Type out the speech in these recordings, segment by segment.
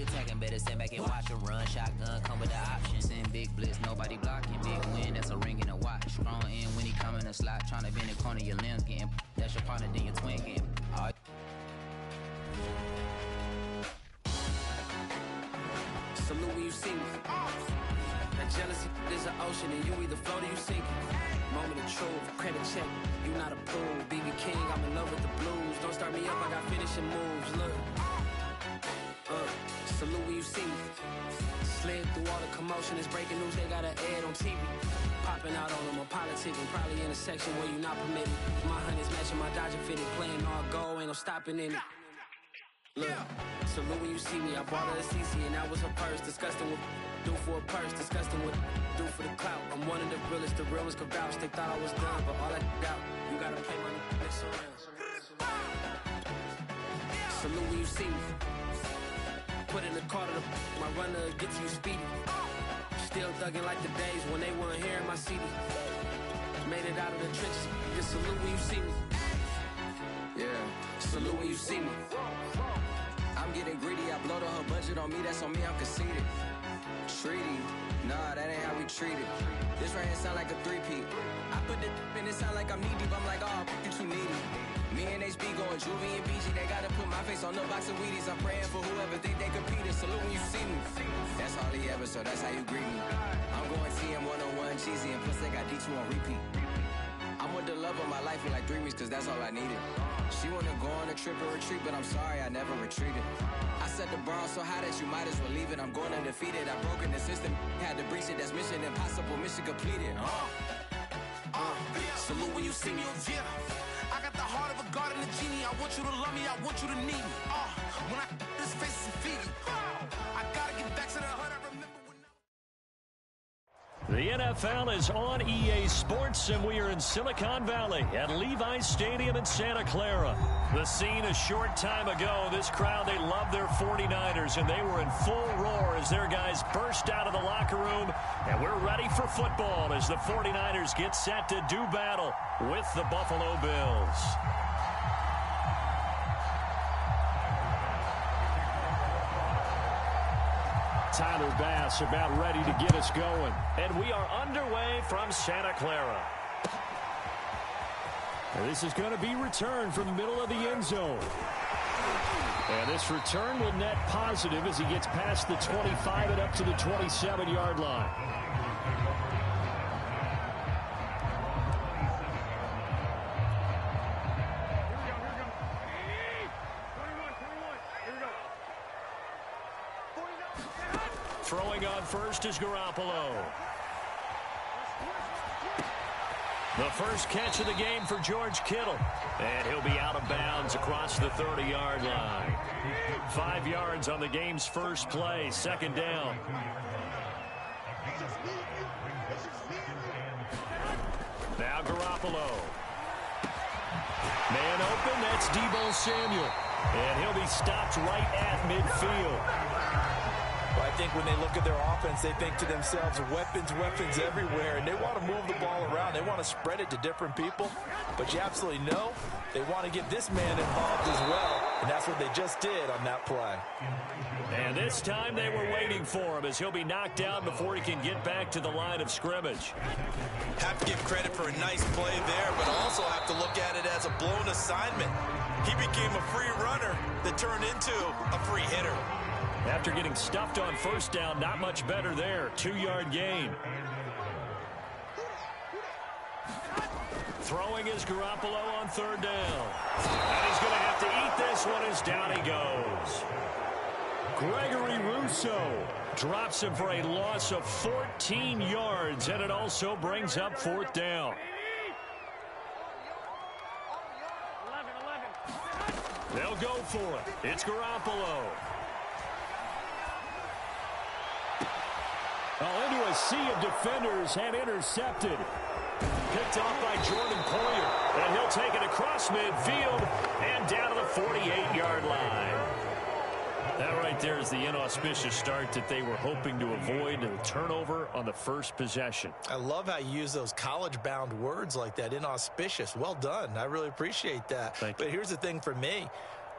we attacking, better stand back and watch a run. Shotgun come with the option. Send big blitz, nobody blocking. Big win, that's a ring and a watch. Strong in when he come in the slot, trying to bend the corner, your limbs getting. That's your partner, then your twin getting. Salute when you see me. That jealousy is an ocean, and you either float or you sink. Moment of truth, credit check, you not approved. BB King, I'm in love with the blues. Don't start me up, I got finishing moves. Look, salute when you see me. Slid through all the commotion, it's breaking news, they got an ad on TV. Popping out on them, I'm politicking, probably in a section where you not permitted. My honey's matching my Dodger fitted, playing all goal, ain't no stopping in it. Look, salute when you see me, I bought her a CC and that was her purse. Disgusting with do for a purse, disgusting with do for the clout. I'm one of the realest, the realest could vouch. They thought I was done, but all I doubt, you gotta play my next around. Salute when you see me. Put in the car to my runner gets you speedy. Still thugging like the days when they weren't here in my city. Made it out of the trenches. Just salute when you see me. Yeah, salute when you see me. I'm getting greedy, I blowed her budget on me, that's on me, I'm conceited. Treaty, nah, that ain't how we treat it. This right here sound like a three-peat. I put the in it sound like I'm knee deep, I'm like, oh, you too needy. Me and HB going Juvie and BG, they gotta put my face on the box of Wheaties. I'm praying for whoever think they competed. Salute when you see me. That's all he ever, so that's how you greet me. I'm going TM 101 cheesy, and plus they got D2 on repeat. I'm with the love of my life in like 3 weeks, cause that's all I needed. She wanna go on a trip or retreat, but I'm sorry, I never retreated. I set the bar so high that you might as well leave it. I'm going undefeated, I've broken the system. Had to breach it, that's mission impossible, mission completed. Salute when you see me, yeah. I got the heart of a god and a genie. I want you to love me, I want you to need me. When I this face is feeding, I gotta get back to the hood, I remember when. The NFL is on EA Sports, and we are in Silicon Valley at Levi's Stadium in Santa Clara. The scene a short time ago, this crowd, they love their 49ers, and they were in full roar as their guys burst out of the locker room, and we're ready for football as the 49ers get set to do battle with the Buffalo Bills. Tyler Bass about ready to get us going. And we are underway from Santa Clara. And this is going to be returned from the middle of the end zone. And this return will net positive as he gets past the 25 and up to the 27-yard line. Throwing on first is Garoppolo. The first catch of the game for George Kittle. And he'll be out of bounds across the 30-yard line. 5 yards on the game's first play, second down. Now Garoppolo. Man open, that's Deebo Samuel. And he'll be stopped right at midfield. Well, I think when they look at their offense, they think to themselves, weapons, weapons everywhere, and they want to move the ball around. They want to spread it to different people, but you absolutely know they want to get this man involved as well, and that's what they just did on that play. And this time they were waiting for him as he'll be knocked down before he can get back to the line of scrimmage. Have to give credit for a nice play there, but also have to look at it as a blown assignment. He became a free runner that turned into a free hitter. After getting stuffed on first down, not much better there. 2-yard gain. Throwing is Garoppolo on third down. And he's going to have to eat this one as down he goes. Gregory Rousseau drops him for a loss of 14 yards, and it also brings up fourth down. They'll go for it. It's Garoppolo. Into a sea of defenders and intercepted. Picked off by Jordan Poyer. And he'll take it across midfield and down to the 48-yard line. That right there is the inauspicious start that they were hoping to avoid, and a turnover on the first possession. I love how you use those college-bound words like that, inauspicious. Well done. I really appreciate that. Thank you. But here's the thing for me.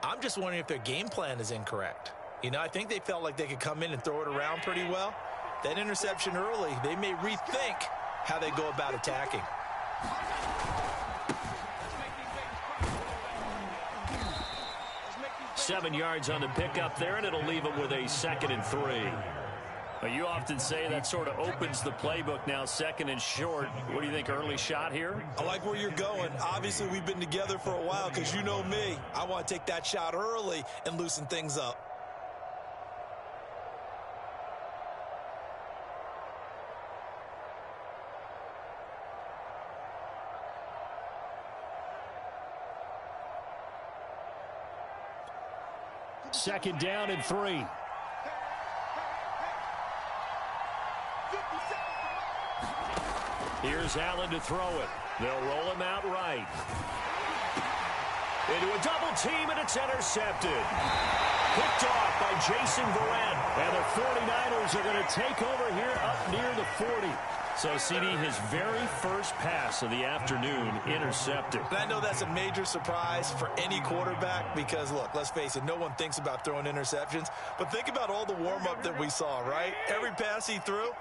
I'm just wondering if their game plan is incorrect. You know, I think they felt like they could come in and throw it around pretty well. That interception early, they may rethink how they go about attacking. Seven yards on the pickup there, and it'll leave them with a 2nd and 3. Well, you often say that sort of opens the playbook now, 2nd and short. What do you think, early shot here? I like where you're going. Obviously, we've been together for a while because you know me. I want to take that shot early and loosen things up. Second down and 3. Here's Allen to throw it. They'll roll him out right. Into a double team, and it's intercepted. Picked off by Jason Verrett. And the 49ers are going to take over here up near the 40. So, CD, his very first pass of the afternoon intercepted. And I know that's a major surprise for any quarterback because, look, let's face it, no one thinks about throwing interceptions. But think about all the warm-up that we saw, right? Every pass he threw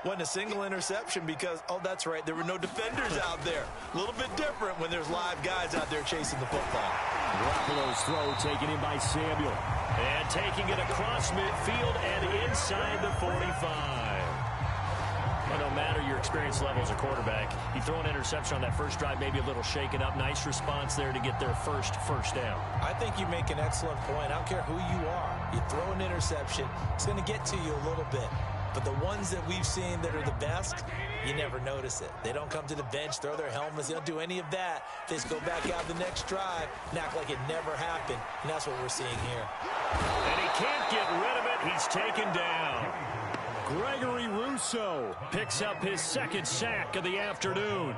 wasn't a single interception because, oh, that's right, there were no defenders out there. A little bit different when there's live guys out there chasing the football. Garoppolo's throw taken in by Samuel. And taking it across midfield and inside the 45. Well, no matter your experience level as a quarterback, you throw an interception on that first drive, maybe a little shaken up. Nice response there to get their first down. I think you make an excellent point. I don't care who you are. You throw an interception, it's going to get to you a little bit. But the ones that we've seen that are the best, you never notice it. They don't come to the bench, throw their helmets. They don't do any of that. They just go back out the next drive and act like it never happened. And that's what we're seeing here. And he can't get rid of it. He's taken down. Gregory Rousseau picks up his 2nd sack of the afternoon.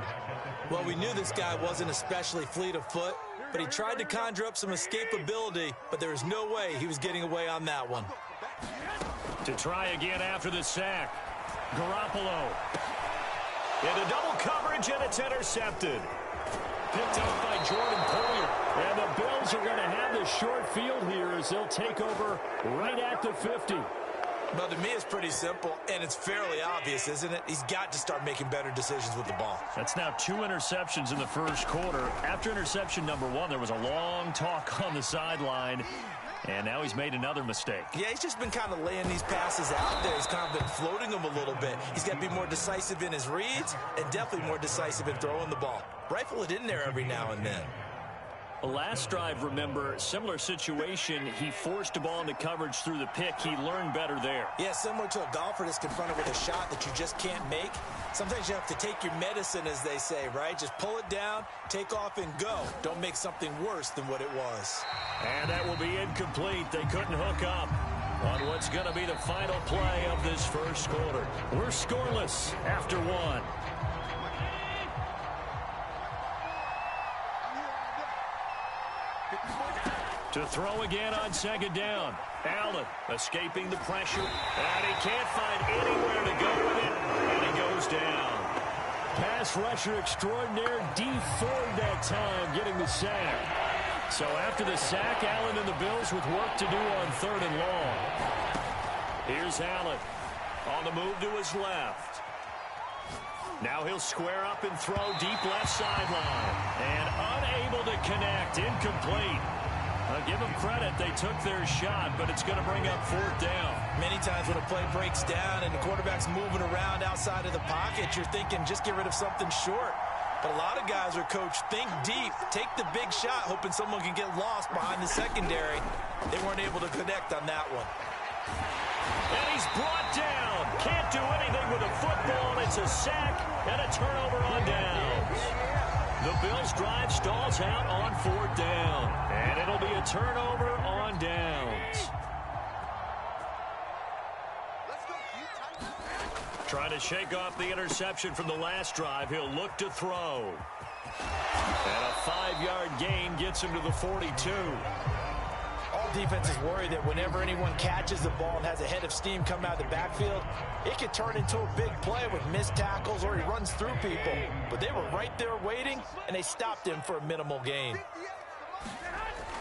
Well, we knew this guy wasn't especially fleet of foot, but he tried to conjure up some escapability, but there was no way he was getting away on that one. To try again after the sack. Garoppolo. Into double coverage, and it's intercepted. Picked up by Jordan Poyer. And the Bills are going to have the short field here as they'll take over right at the 50. Well, to me, it's pretty simple, and it's fairly obvious, isn't it? He's got to start making better decisions with the ball. That's now 2 interceptions in the first quarter. After interception number 1, there was a long talk on the sideline, and now he's made another mistake. Yeah, he's just been kind of laying these passes out there. He's kind of been floating them a little bit. He's got to be more decisive in his reads and definitely more decisive in throwing the ball. Rifle it in there every now and then. Last drive, remember, similar situation. He forced a ball into coverage through the pick. He learned better there. Yeah, similar to a golfer that's confronted with a shot that you just can't make. Sometimes you have to take your medicine, as they say, right? Just pull it down, take off, and go. Don't make something worse than what it was. And that will be incomplete. They couldn't hook up on what's going to be the final play of this first quarter. We're scoreless after 1. To throw again on 2nd down. Allen escaping the pressure. And he can't find anywhere to go with it. And he goes down. Pass rusher extraordinaire. D Ford that time getting the sack. So after the sack, Allen and the Bills with work to do on 3rd and long. Here's Allen on the move to his left. Now he'll square up and throw deep left sideline. And unable to connect. Incomplete. Give them credit. They took their shot, but it's going to bring up 4th down. Many times when a play breaks down and the quarterback's moving around outside of the pocket, you're thinking just get rid of something short. But a lot of guys are coached, think deep, take the big shot, hoping someone can get lost behind the secondary. They weren't able to connect on that one. And he's brought down. Can't do anything with a football. It's a sack and a turnover on downs. The Bills' drive stalls out on 4th down. And it'll be a turnover on downs. Trying to shake off the interception from the last drive. He'll look to throw. And a 5-yard gain gets him to the 42. All defenses worry that whenever anyone catches the ball and has a head of steam come out of the backfield, it could turn into a big play with missed tackles or he runs through people. But they were right there waiting, and they stopped him for a minimal gain.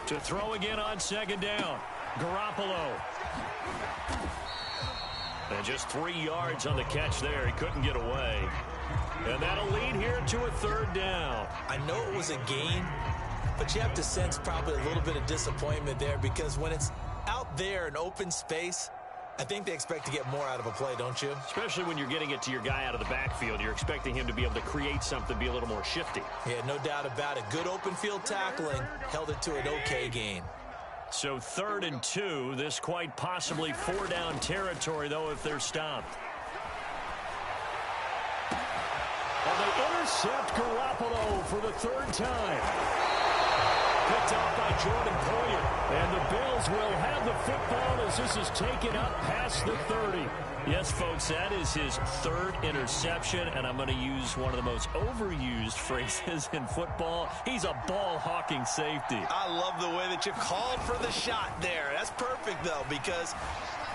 To throw again on 2nd down. Garoppolo. And just 3 yards on the catch there. He couldn't get away. And that'll lead here to a 3rd down. I know it was a gain, but you have to sense probably a little bit of disappointment there because when it's out there in open space, I think they expect to get more out of a play, don't you? Especially when you're getting it to your guy out of the backfield. You're expecting him to be able to create something, be a little more shifty. Yeah, no doubt about it. Good open field tackling held it to an okay gain. So 3rd and 2. This quite possibly 4-down territory, though, if they're stopped. And they intercept Garoppolo for the 3rd time. Picked off by Jordan Poyer. And the Bills will have the football as this is taken up past the 30. Yes, folks, that is his 3rd interception, and I'm going to use one of the most overused phrases in football. He's a ball-hawking safety. I love the way that you called for the shot there. That's perfect, though, because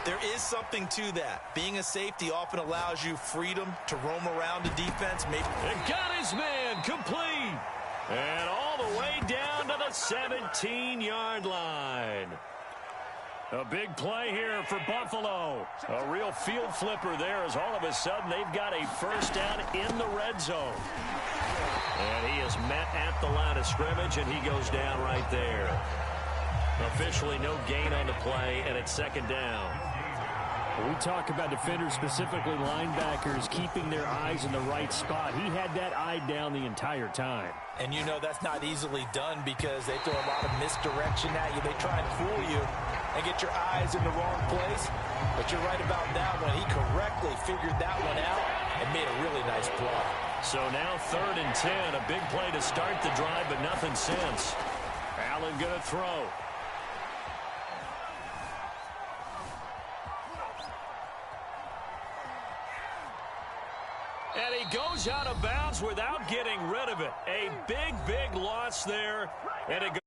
there is something to that. Being a safety often allows you freedom to roam around the defense. And got his man complete. And all the way down to the 17-yard line. A big play here for Buffalo. A real field flipper there as all of a sudden they've got a 1st down in the red zone. And he is met at the line of scrimmage, and he goes down right there. Officially no gain on the play, and it's 2nd down. We talk about defenders, specifically linebackers, keeping their eyes in the right spot. He had that eye down the entire time. And you know that's not easily done because they throw a lot of misdirection at you. They try and fool you and get your eyes in the wrong place. But you're right about that one. He correctly figured that one out and made a really nice play. So now 3rd and 10. A big play to start the drive, but nothing since. Allen going to throw. And he goes out of bounds without getting rid of it. A big, big loss there. And it goes